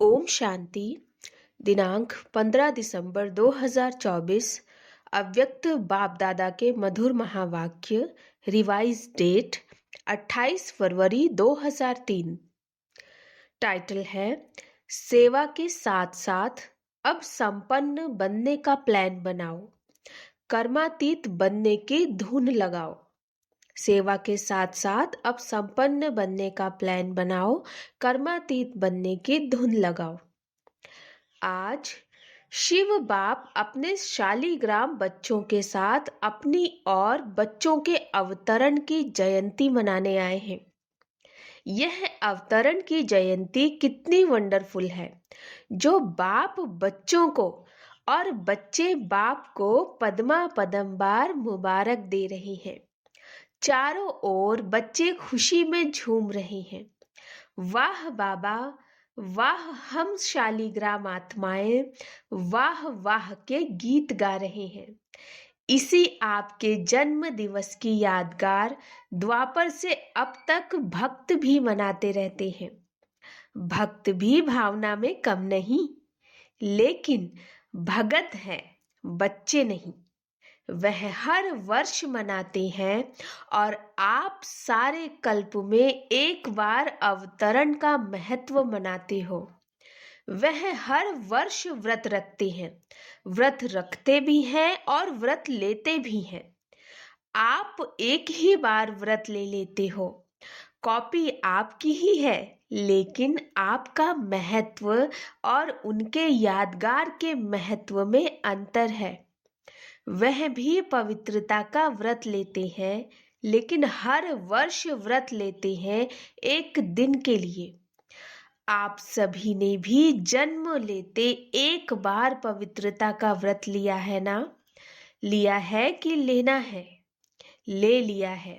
ओम शांति। दिनांक 15 दिसंबर 2024। अव्यक्त बाप दादा के मधुर महावाक्य। रिवाइज डेट 28 फरवरी 2003। टाइटल है सेवा के साथ साथ अब संपन्न बनने का प्लान बनाओ, कर्मातीत बनने की धुन लगाओ। सेवा के साथ साथ अब संपन्न बनने का प्लान बनाओ, कर्मातीत बनने की धुन लगाओ। आज शिव बाप अपने शालीग्राम बच्चों के साथ अपनी और बच्चों के अवतरण की जयंती मनाने आए हैं। यह अवतरण की जयंती कितनी वंडरफुल है, जो बाप बच्चों को और बच्चे बाप को पद्मा पदमबार मुबारक दे रहे हैं। चारों ओर बच्चे खुशी में झूम रहे हैं। वाह बाबा, वाह हम शालीग्राम आत्माएं, वाह वाह के गीत गा रहे हैं। इसी आपके जन्म दिवस की यादगार द्वापर से अब तक भक्त भी मनाते रहते हैं। भक्त भी भावना में कम नहीं, लेकिन भगत हैं, बच्चे नहीं। वह हर वर्ष मनाते हैं और आप सारे कल्प में एक बार अवतरण का महत्व मनाते हो। वह हर वर्ष व्रत रखते हैं, व्रत रखते भी हैं और व्रत लेते भी हैं। आप एक ही बार व्रत ले लेते हो। कॉपी आपकी ही है, लेकिन आपका महत्व और उनके यादगार के महत्व में अंतर है। वह भी पवित्रता का व्रत लेते हैं, लेकिन हर वर्ष व्रत लेते हैं एक दिन के लिए। आप सभी ने भी जन्म लेते एक बार पवित्रता का व्रत लिया है ना? लिया है कि लेना है? ले लिया है।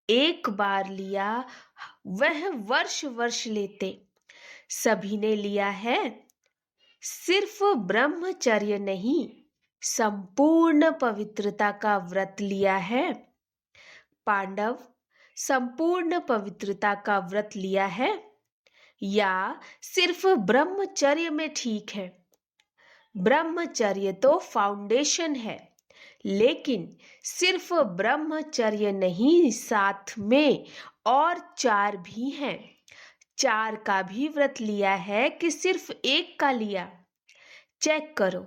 एक बार लिया, वह वर्ष वर्ष लेते। सभी ने लिया है। सिर्फ ब्रह्मचर्य नहीं, संपूर्ण पवित्रता का व्रत लिया है। पांडव, संपूर्ण पवित्रता का व्रत लिया है या सिर्फ ब्रह्मचर्य में ठीक है? ब्रह्मचर्य तो फाउंडेशन है, लेकिन सिर्फ ब्रह्मचर्य नहीं, साथ में और 4 भी हैं। 4 का भी व्रत लिया है कि सिर्फ एक का लिया? चेक करो।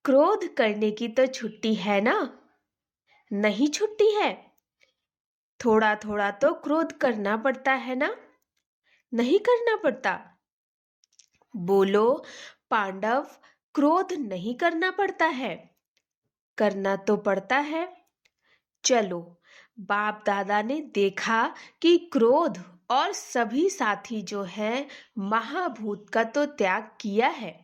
क्रोध करने की तो छुट्टी है ना? नहीं छुट्टी है? थोड़ा थोड़ा तो क्रोध करना पड़ता है ना? नहीं करना पड़ता? बोलो पांडव, क्रोध नहीं करना पड़ता है? करना तो पड़ता है। चलो, बाप दादा ने देखा कि क्रोध और सभी साथी जो हैं महाभूत का तो त्याग किया है,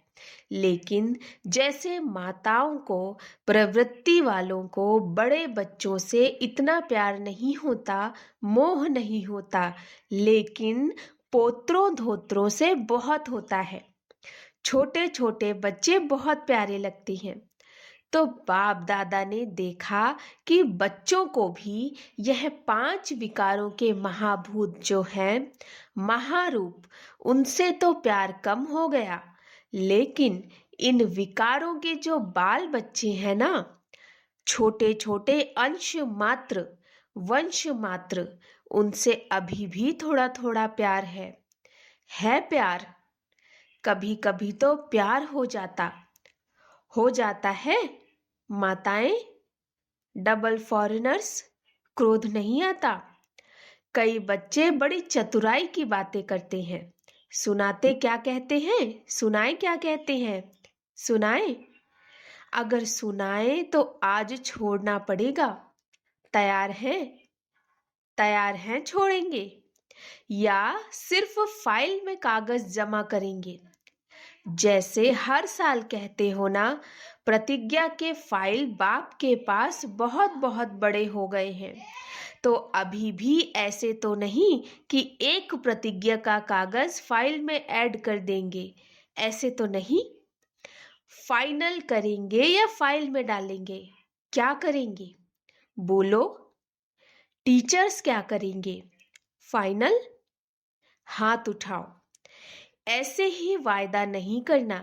लेकिन जैसे माताओं को, प्रवृत्ति वालों को बड़े बच्चों से इतना प्यार नहीं होता, मोह नहीं होता, लेकिन पोत्रों धोत्रों से बहुत होता है। छोटे छोटे बच्चे बहुत प्यारे लगते हैं। तो बाप दादा ने देखा कि बच्चों को भी यह 5 विकारों के महाभूत जो हैं, महारूप, उनसे तो प्यार कम हो गया, लेकिन इन विकारों के जो बाल बच्चे हैं ना, छोटे छोटे अंश मात्र, वंश मात्र, उनसे अभी भी थोड़ा थोड़ा प्यार है प्यार। कभी कभी तो प्यार हो जाता है। माताएं, डबल फॉरेनर्स, क्रोध नहीं आता। कई बच्चे बड़ी चतुराई की बातें करते हैं। सुनाते क्या कहते हैं? सुनाए क्या कहते हैं? सुनाए? अगर सुनाए तो आज छोड़ना पड़ेगा। तैयार हैं? तैयार हैं छोड़ेंगे या सिर्फ फाइल में कागज जमा करेंगे? जैसे हर साल कहते हो ना, प्रतिज्ञा के फाइल बाप के पास बहुत बहुत बड़े हो गए हैं, तो अभी भी ऐसे तो नहीं कि एक प्रतिज्ञा का कागज फाइल में ऐड कर देंगे। ऐसे तो नहीं। फाइनल करेंगे या फाइल में डालेंगे? क्या करेंगे? बोलो। टीचर्स क्या करेंगे? फाइनल? हाथ उठाओ। ऐसे ही वायदा नहीं करना,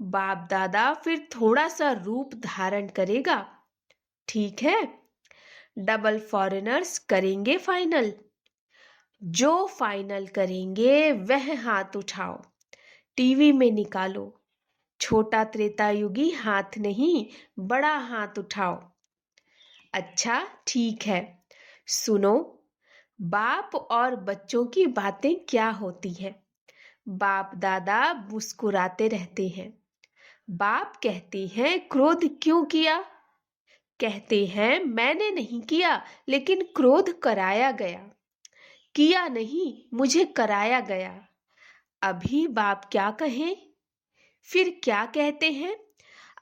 बाप दादा फिर थोड़ा सा रूप धारण करेगा। ठीक है? डबल फॉरेनर्स करेंगे फाइनल। जो फाइनल करेंगे वह हाथ उठाओ, टीवी में निकालो। छोटा त्रेतायुगी हाथ नहीं, बड़ा हाथ उठाओ। अच्छा ठीक है, सुनो, बाप और बच्चों की बातें क्या होती हैं। बाप दादा मुस्कुराते रहते हैं। बाप कहते हैं क्रोध क्यों किया? कहते हैं मैंने नहीं किया, लेकिन क्रोध कराया गया। किया नहीं, मुझे कराया गया। अभी बाप क्या कहें? फिर क्या कहते हैं?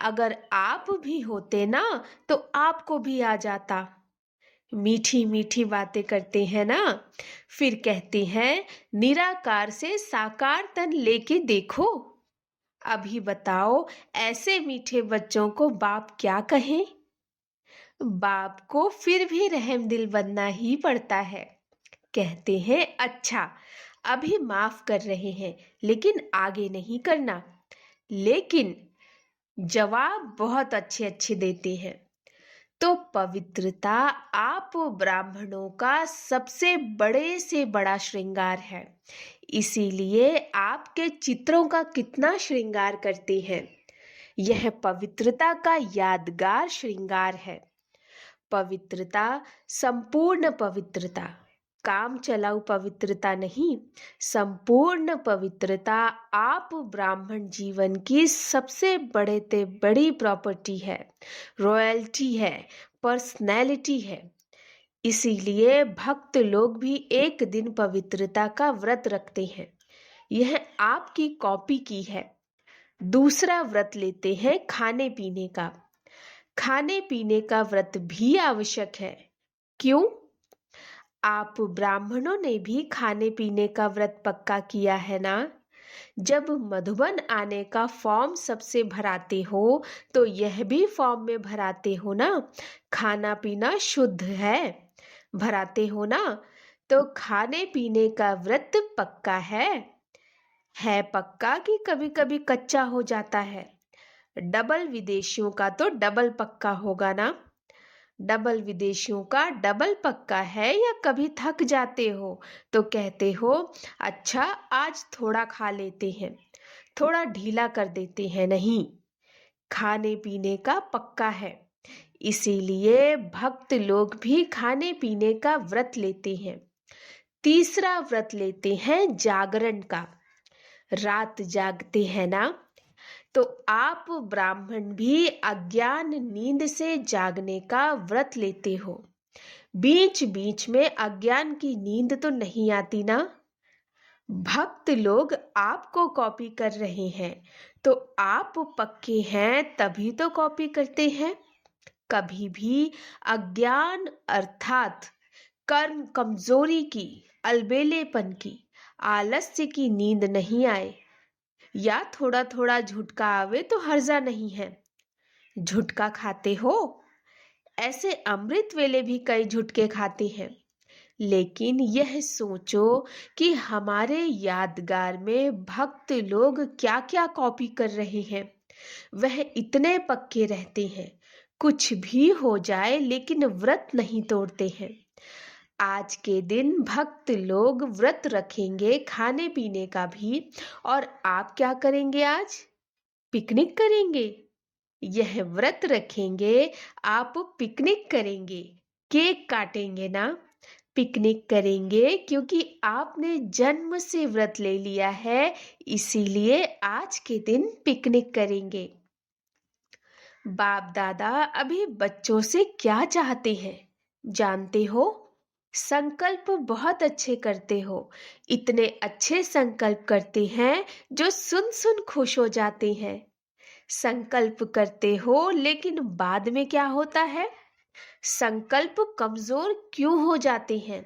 अगर आप भी होते ना तो आपको भी आ जाता। मीठी मीठी बातें करते हैं ना। फिर कहते हैं निराकार से साकार तन लेके देखो। अभी बताओ, ऐसे मीठे बच्चों को बाप क्या कहें? बाप को फिर भी रहम दिल बनना ही पड़ता है। कहते हैं अच्छा, अभी माफ कर रहे हैं, लेकिन आगे नहीं करना। लेकिन जवाब बहुत अच्छे अच्छे देते हैं। तो पवित्रता आप ब्राह्मणों का सबसे बड़े से बड़ा श्रृंगार है। इसीलिए आपके चित्रों का कितना श्रृंगार करते हैं। यह पवित्रता का यादगार श्रृंगार है। पवित्रता, संपूर्ण पवित्रता, काम चलाऊ पवित्रता नहीं, संपूर्ण पवित्रता आप ब्राह्मण जीवन की सबसे बड़े ते बड़ी प्रॉपर्टी है, रॉयल्टी है, पर्सनैलिटी है। इसीलिए भक्त लोग भी एक दिन पवित्रता का व्रत रखते हैं। यह आपकी कॉपी की है। दूसरा व्रत लेते हैं खाने पीने का। खाने पीने का व्रत भी आवश्यक है। क्यों? आप ब्राह्मणों ने भी खाने पीने का व्रत पक्का किया है ना। जब मधुबन आने का फॉर्म सबसे भराते हो तो यह भी फॉर्म में भराते हो ना, खाना पीना शुद्ध है, भराते हो ना। तो खाने पीने का व्रत पक्का है पक्का कि कभी कभी कच्चा हो जाता है। डबल विदेशियों का तो डबल पक्का होगा ना। डबल विदेशियों का डबल पक्का है या कभी थक जाते हो तो कहते हो अच्छा आज थोड़ा खा लेते हैं, थोड़ा ढीला कर देते हैं? नहीं, खाने पीने का पक्का है। इसीलिए भक्त लोग भी खाने पीने का व्रत लेते हैं। तीसरा व्रत लेते हैं जागरण का। रात जागते हैं ना। तो आप ब्राह्मण भी अज्ञान नींद से जागने का व्रत लेते हो। बीच बीच में अज्ञान की नींद तो नहीं आती ना। भक्त लोग आपको कॉपी कर रहे हैं तो आप पक्के हैं तभी तो कॉपी करते हैं। कभी भी अज्ञान अर्थात कर्म कमजोरी की, अलबेलेपन की, आलस्य की नींद नहीं आए। या थोड़ा थोड़ा झुटका आवे तो हर्जा नहीं है। झुटका खाते हो? ऐसे अमृत वेले भी कई झुटके खाते हैं। लेकिन यह सोचो कि हमारे यादगार में भक्त लोग क्या क्या कॉपी कर रहे हैं। वह इतने पक्के रहते हैं, कुछ भी हो जाए लेकिन व्रत नहीं तोड़ते हैं। आज के दिन भक्त लोग व्रत रखेंगे खाने पीने का भी। और आप क्या करेंगे आज? पिकनिक करेंगे। यह व्रत रखेंगे, आप पिकनिक करेंगे, केक काटेंगे ना। पिकनिक करेंगे क्योंकि आपने जन्म से व्रत ले लिया है, इसीलिए आज के दिन पिकनिक करेंगे। बाप दादा अभी बच्चों से क्या चाहते हैं जानते हो? संकल्प बहुत अच्छे करते हो। इतने अच्छे संकल्प करते हैं जो सुन सुन खुश हो जाते हैं। संकल्प करते हो लेकिन बाद में क्या होता है? संकल्प कमजोर क्यों हो जाते हैं?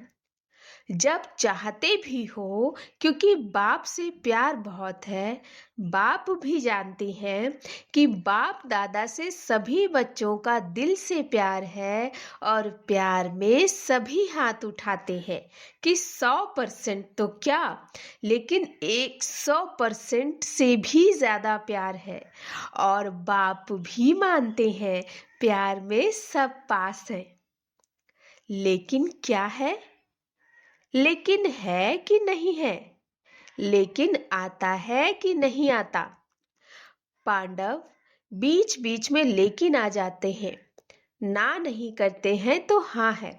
जब चाहते भी हो, क्योंकि बाप से प्यार बहुत है। बाप भी जानते हैं कि बाप दादा से सभी बच्चों का दिल से प्यार है और प्यार में सभी हाथ उठाते हैं कि 100% तो क्या, लेकिन 100% से भी ज्यादा प्यार है। और बाप भी मानते हैं प्यार में सब पास है। लेकिन क्या है? लेकिन है कि नहीं है? लेकिन आता है कि नहीं आता? पांडव बीच बीच में लेकिन आ जाते हैं, ना नहीं करते हैं तो हाँ है।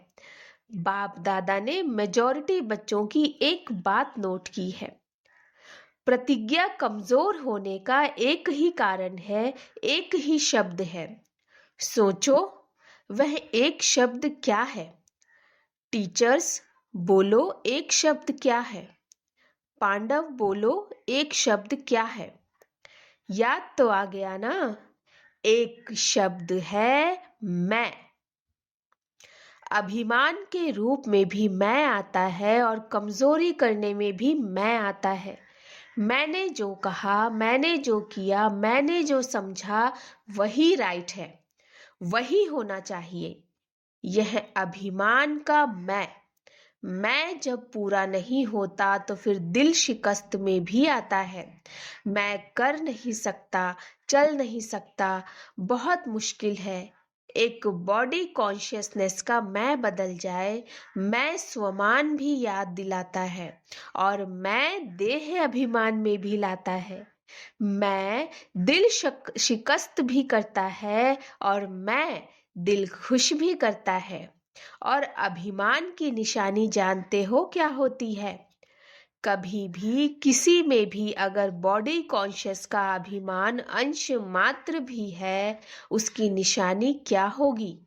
बाप दादा ने मेजॉरिटी बच्चों की एक बात नोट की है। प्रतिज्ञा कमजोर होने का एक ही कारण है, एक ही शब्द है। सोचो, वह एक शब्द क्या है? टीचर्स बोलो, एक शब्द क्या है? पांडव बोलो, एक शब्द क्या है? याद तो आ गया ना? एक शब्द है मैं। अभिमान के रूप में भी मैं आता है और कमजोरी करने में भी मैं आता है। मैंने जो कहा, मैंने जो किया, मैंने जो समझा, वही राइट है, वही होना चाहिए। यह अभिमान का मैं जब पूरा नहीं होता तो फिर दिल शिकस्त में भी आता है। मैं कर नहीं सकता, चल नहीं सकता, बहुत मुश्किल है। एक बॉडी कॉन्शियसनेस का मैं बदल जाए, मैं स्वमान भी याद दिलाता है और मैं देह अभिमान में भी लाता है। मैं दिल शिकस्त भी करता है और मैं दिल खुश भी करता है। और अभिमान की निशानी जानते हो क्या होती है? कभी भी किसी में भी अगर बॉडी कॉन्शियस का अभिमान अंश मात्र भी है, उसकी निशानी क्या होगी?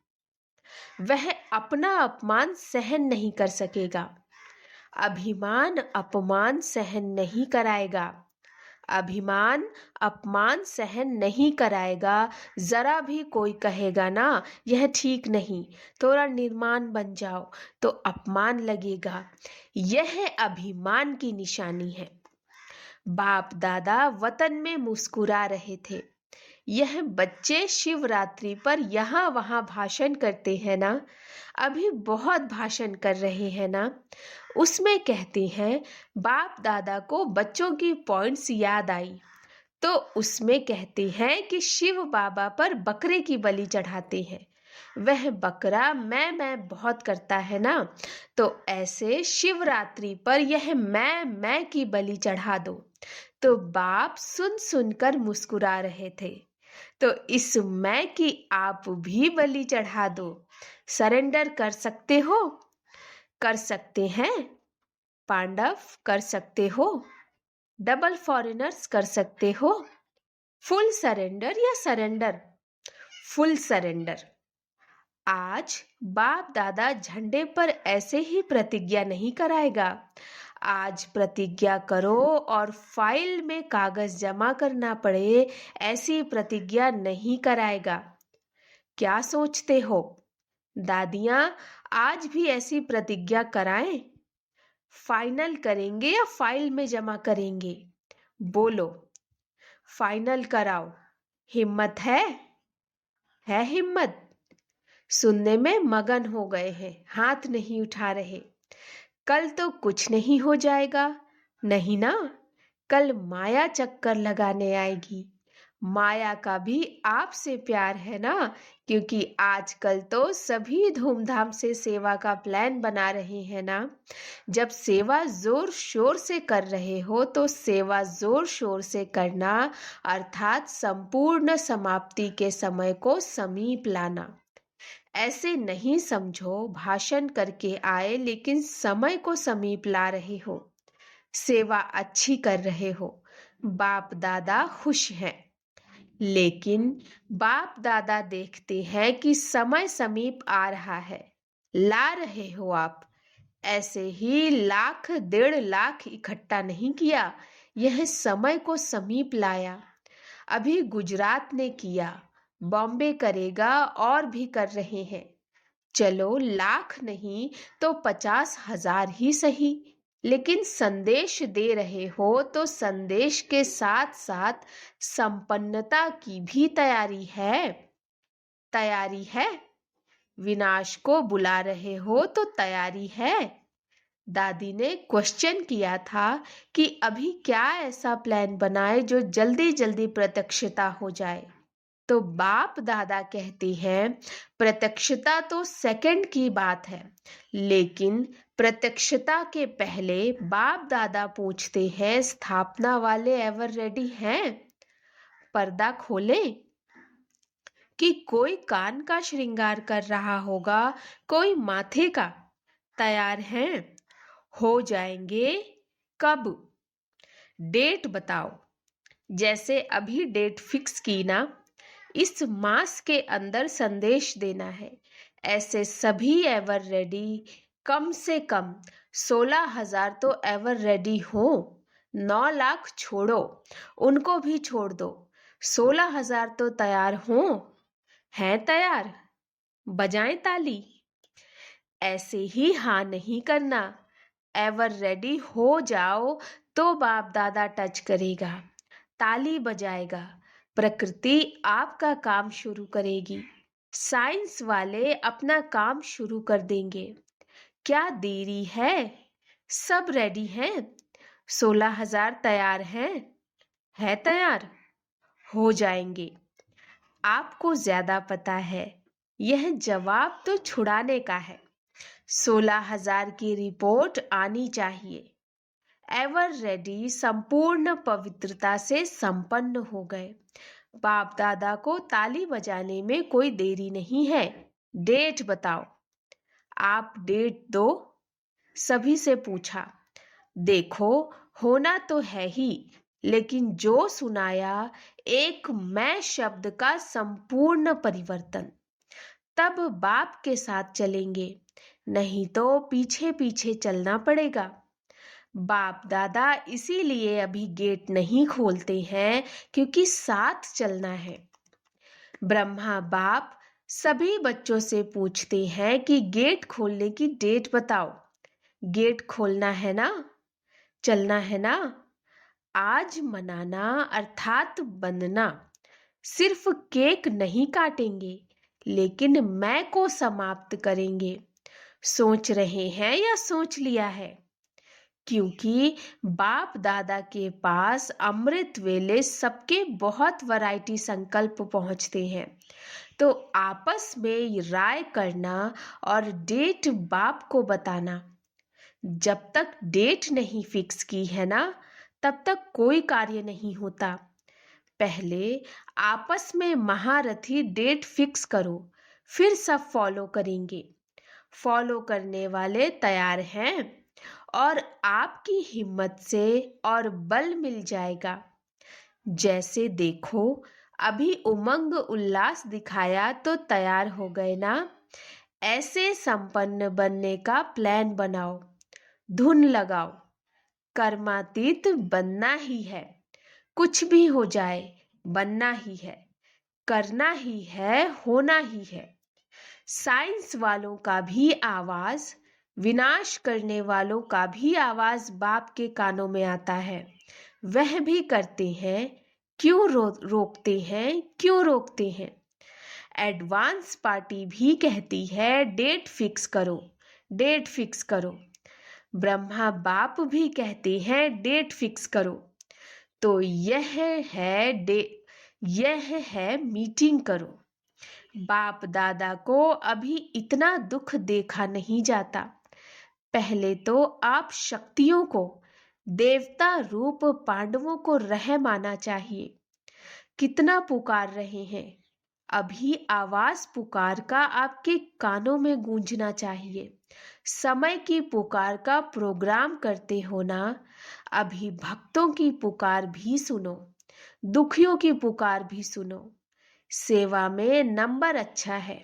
वह अपना अपमान सहन नहीं कर सकेगा। अभिमान अपमान सहन नहीं कराएगा। अभिमान अपमान सहन नहीं कराएगा। जरा भी कोई कहेगा ना यह ठीक नहीं, थोड़ा निर्माण बन जाओ, तो अपमान लगेगा। यह अभिमान की निशानी है। बाप दादा वतन में मुस्कुरा रहे थे। यह बच्चे शिवरात्रि पर यहाँ वहाँ भाषण करते हैं ना, अभी बहुत भाषण कर रहे हैं ना, उसमें कहते हैं बाप दादा को बच्चों की पॉइंट्स याद आई, तो उसमें कहते हैं कि शिव बाबा पर बकरे की बलि चढ़ाते हैं। वह बकरा मैं बहुत करता है ना, तो ऐसे शिवरात्रि पर यह मैं की बलि चढ़ा दो। तो बाप सुन सुनकर मुस्कुरा रहे थे। तो इस मैं की आप भी बलि चढ़ा दो। सरेंडर कर सकते हो? कर सकते हैं? पांडव कर सकते हो? डबल फॉरेनर्स कर सकते हो? फुल सरेंडर या सरेंडर? Full surrender. आज बाप दादा झंडे पर ऐसे ही प्रतिज्ञा नहीं कराएगा। आज प्रतिज्ञा करो और फाइल में कागज जमा करना पड़े, ऐसी प्रतिज्ञा नहीं कराएगा। क्या सोचते हो? दादियां आज भी ऐसी प्रतिज्ञा कराएं? फाइनल करेंगे या फाइल में जमा करेंगे? बोलो, फाइनल कराओ। हिम्मत है? है हिम्मत? सुनने में मगन हो गए हैं, हाथ नहीं उठा रहे। कल तो कुछ नहीं हो जाएगा, नहीं ना? कल माया चक्कर लगाने आएगी। माया का भी आपसे प्यार है ना, क्योंकि आजकल तो सभी धूमधाम से सेवा का प्लान बना रहे हैं ना। जब सेवा जोर शोर से कर रहे हो तो सेवा जोर शोर से करना, अर्थात संपूर्ण समाप्ति के समय को समीप लाना। ऐसे नहीं समझो भाषण करके आए लेकिन समय को समीप ला रहे हो, सेवा अच्छी कर रहे हो। बाप दादा खुश हैं, लेकिन बाप दादा देखते हैं कि समय समीप आ रहा है। ला रहे हो आप, ऐसे ही 1,00,000 1,50,000 इकट्ठा नहीं किया, यह समय को समीप लाया। अभी गुजरात ने किया, बॉम्बे करेगा और भी कर रहे हैं। चलो लाख नहीं तो 50,000 ही सही, लेकिन संदेश दे रहे हो तो संदेश के साथ साथ संपन्नता की भी तैयारी है। तैयारी है। विनाश को बुला रहे हो तो तैयारी है। दादी ने क्वेश्चन किया था कि अभी क्या ऐसा प्लान बनाए जो जल्दी जल्दी प्रत्यक्षता हो जाए। तो बाप दादा कहते हैं प्रत्यक्षता तो सेकंड की बात है, लेकिन प्रत्यक्षता के पहले बाप दादा पूछते हैं स्थापना वाले एवर रेडी हैं? पर्दा खोलें कि कोई कान का श्रृंगार कर रहा होगा, कोई माथे का। तैयार हैं? हो जाएंगे। कब? डेट बताओ। जैसे अभी डेट फिक्स की ना, इस मास के अंदर संदेश देना है। ऐसे सभी एवर रेडी, कम से कम 16,000 तो एवर रेडी हो। 9 लाख छोड़ो, उनको भी छोड़ दो। 16,000 तो तैयार हो। हैं तैयार? बजाएं ताली। ऐसे ही हाँ नहीं करना। एवर रेडी हो जाओ तो बाप दादा टच करेगा, ताली बजाएगा, प्रकृति आपका काम शुरू करेगी, साइंस वाले अपना काम शुरू कर देंगे। क्या देरी है? सब रेडी हैं। 16,000 तैयार हैं? है तैयार? हो जाएंगे। आपको ज्यादा पता है, यह जवाब तो छुड़ाने का है। 16,000 की रिपोर्ट आनी चाहिए। एवर रेडी संपूर्ण पवित्रता से संपन्न हो गए। बाप दादा को ताली बजाने में कोई देरी नहीं है। डेट बताओ। आप डेट दो। सभी से पूछा। देखो, होना तो है ही, लेकिन जो सुनाया एक मैं शब्द का संपूर्ण परिवर्तन। तब बाप के साथ चलेंगे, नहीं तो पीछे पीछे चलना पड़ेगा। बाप दादा इसीलिए अभी गेट नहीं खोलते हैं, क्योंकि साथ चलना है। ब्रह्मा बाप सभी बच्चों से पूछते हैं कि गेट खोलने की डेट बताओ। गेट खोलना है ना? चलना है ना? आज मनाना अर्थात बंधना। सिर्फ केक नहीं काटेंगे, लेकिन मैं को समाप्त करेंगे। सोच रहे हैं या सोच लिया है? क्योंकि बाप दादा के पास अमृत वेले सबके बहुत वैरायटी संकल्प पहुंचते हैं, तो आपस में राय करना और डेट बाप को बताना। जब तक डेट नहीं फिक्स की है ना, तब तक कोई कार्य नहीं होता। पहले आपस में महारथी डेट फिक्स करो, फिर सब फॉलो करेंगे। फॉलो करने वाले तैयार हैं और आपकी हिम्मत से और बल मिल जाएगा। जैसे देखो, अभी उमंग उल्लास दिखाया तो तैयार हो गए ना? ऐसे संपन्न बनने का प्लान बनाओ, धुन लगाओ। कर्मातीत बनना ही है। कुछ भी हो जाए, बनना ही है, करना ही है, होना ही है। साइंस वालों का भी आवाज, विनाश करने वालों का भी आवाज बाप के कानों में आता है। वह भी करते हैं। क्यों रोकते हैं? क्यों रोकते हैं? एडवांस पार्टी भी कहती है डेट फिक्स करो, डेट फिक्स करो। ब्रह्मा बाप भी कहते हैं डेट फिक्स करो। तो यह है मीटिंग करो। बाप दादा को अभी इतना दुख देखा नहीं जाता। पहले तो आप शक्तियों को, देवता रूप पांडवों को रहम आना चाहिए। कितना पुकार रहे हैं, अभी आवाज पुकार का आपके कानों में गूंजना चाहिए। समय की पुकार का प्रोग्राम करते हो ना, अभी भक्तों की पुकार भी सुनो, दुखियों की पुकार भी सुनो। सेवा में नंबर अच्छा है,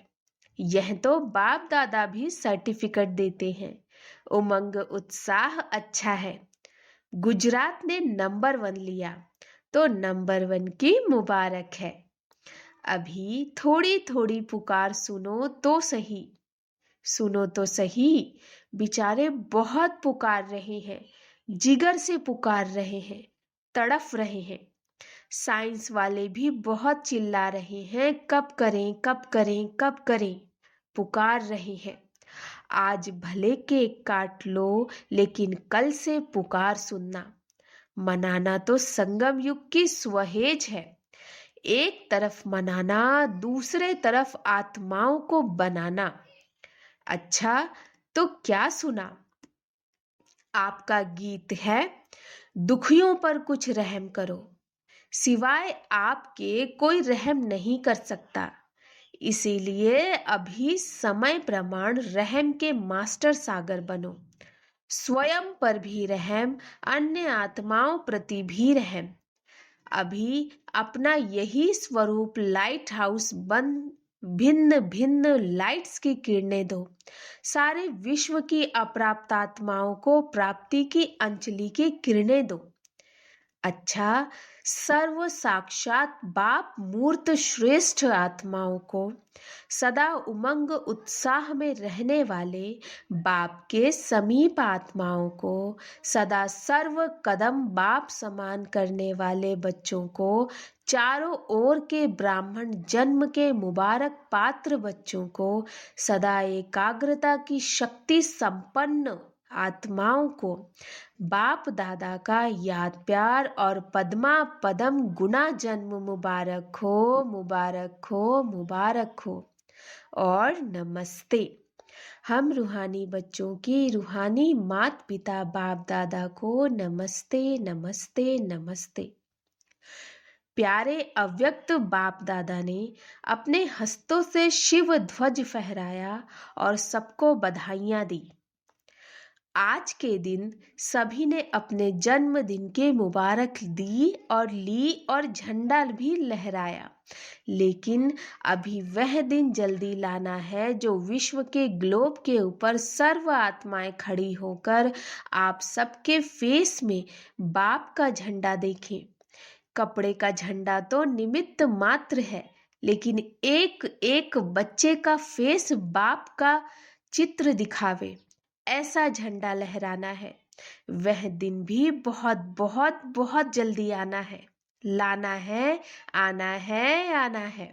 यह तो बाप दादा भी सर्टिफिकेट देते हैं। उमंग उत्साह अच्छा है। गुजरात ने नंबर 1 लिया, तो नंबर 1 की मुबारक है। अभी थोड़ी थोड़ी पुकार सुनो तो सही। सुनो तो सही, बेचारे बहुत पुकार रहे हैं, जिगर से पुकार रहे हैं, तड़फ रहे हैं। साइंस वाले भी बहुत चिल्ला रहे हैं, कब करें कब करें कब करें, पुकार रहे हैं। आज भले केक काट लो, लेकिन कल से पुकार सुनना। मनाना तो संगम युग की स्वहेज है। एक तरफ मनाना, दूसरे तरफ आत्माओं को बनाना। अच्छा, तो क्या सुना? आपका गीत है, दुखियों पर कुछ रहम करो। सिवाय आपके कोई रहम नहीं कर सकता। इसीलिए अभी समय प्रमाण रहम के मास्टर सागर बनो। स्वयं पर भी रहम, अन्य आत्माओं प्रति भी रहम। अभी अपना यही स्वरूप लाइट हाउस बन भिन्न भिन्न लाइट्स की किरणें दो। सारे विश्व की अप्राप्त आत्माओं को प्राप्ति की अंजलि की किरणें दो। अच्छा, सर्व साक्षात बाप मूर्त श्रेष्ठ आत्माओं को, सदा उमंग उत्साह में रहने वाले बाप के समीप आत्माओं को, सदा सर्व कदम बाप समान करने वाले बच्चों को, चारों ओर के ब्राह्मण जन्म के मुबारक पात्र बच्चों को, सदा एकाग्रता की शक्ति संपन्न आत्माओं को, बाप दादा का याद प्यार और पद्मा पदम गुना जन्म मुबारक हो, मुबारक हो, मुबारक हो। और नमस्ते। हम रूहानी बच्चों की रूहानी मात पिता बाप दादा को नमस्ते, नमस्ते, नमस्ते। प्यारे अव्यक्त बाप दादा ने अपने हस्तों से शिव ध्वज फहराया और सबको बधाइयां दी। आज के दिन सभी ने अपने जन्मदिन के मुबारक दी और ली और झंडा भी लहराया। लेकिन अभी वह दिन जल्दी लाना है जो विश्व के ग्लोब के ऊपर सर्व आत्माएं खड़ी होकर आप सबके फेस में बाप का झंडा देखें। कपड़े का झंडा तो निमित्त मात्र है, लेकिन एक एक बच्चे का फेस बाप का चित्र दिखावे, ऐसा झंडा लहराना है। वह दिन भी बहुत बहुत बहुत जल्दी आना है, लाना है, आना है, आना है।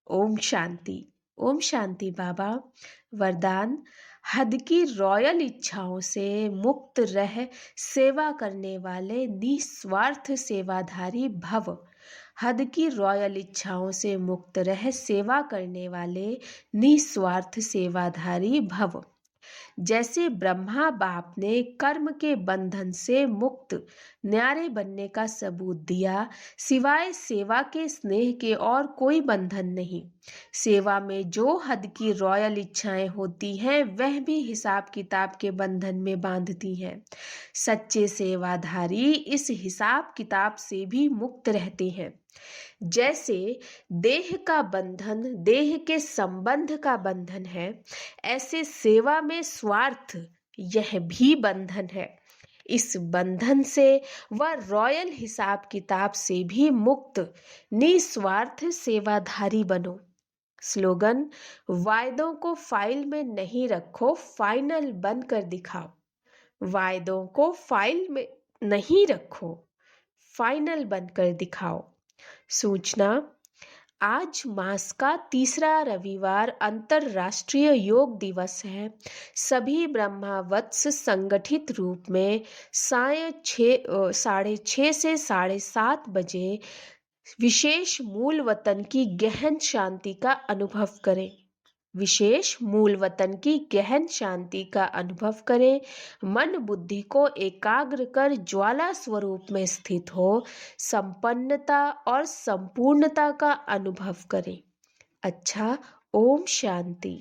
ओम शांति, ओम शांति बाबा। वरदान, हद की रॉयल इच्छाओं से मुक्त रह सेवा करने वाले निस्वार्थ सेवाधारी भव। हद की रॉयल इच्छाओं से मुक्त रह सेवा करने वाले निस्वार्थ सेवाधारी भव। जैसे ब्रह्मा बाप ने कर्म के बंधन से मुक्त न्यारे बनने का सबूत दिया, सिवाय सेवा के स्नेह के और कोई बंधन नहीं। सेवा में जो हद की रॉयल इच्छाएं होती हैं, वह भी हिसाब किताब के बंधन में बांधती हैं। सच्चे सेवाधारी इस हिसाब किताब से भी मुक्त रहते हैं। जैसे देह का बंधन देह के संबंध का बंधन है, ऐसे सेवा में स्वार्थ यह भी बंधन है। इस बंधन से व रॉयल हिसाब किताब से भी मुक्त निस्वार्थ सेवाधारी बनो। स्लोगन, वायदों को फाइल में नहीं रखो, फाइनल बनकर दिखाओ। वायदों को फाइल में नहीं रखो, फाइनल बनकर दिखाओ। सूचना, आज मास का तीसरा रविवार अंतरराष्ट्रीय योग दिवस है। सभी ब्रह्मावत्स संगठित रूप में साय 6:30 से 7:30 बजे विशेष मूल वतन की गहन शांति का अनुभव करें। विशेष मूल वतन की गहन शांति का अनुभव करें। मन बुद्धि को एकाग्र कर ज्वाला स्वरूप में स्थित हो संपन्नता और संपूर्णता का अनुभव करें। अच्छा, ओम शांति।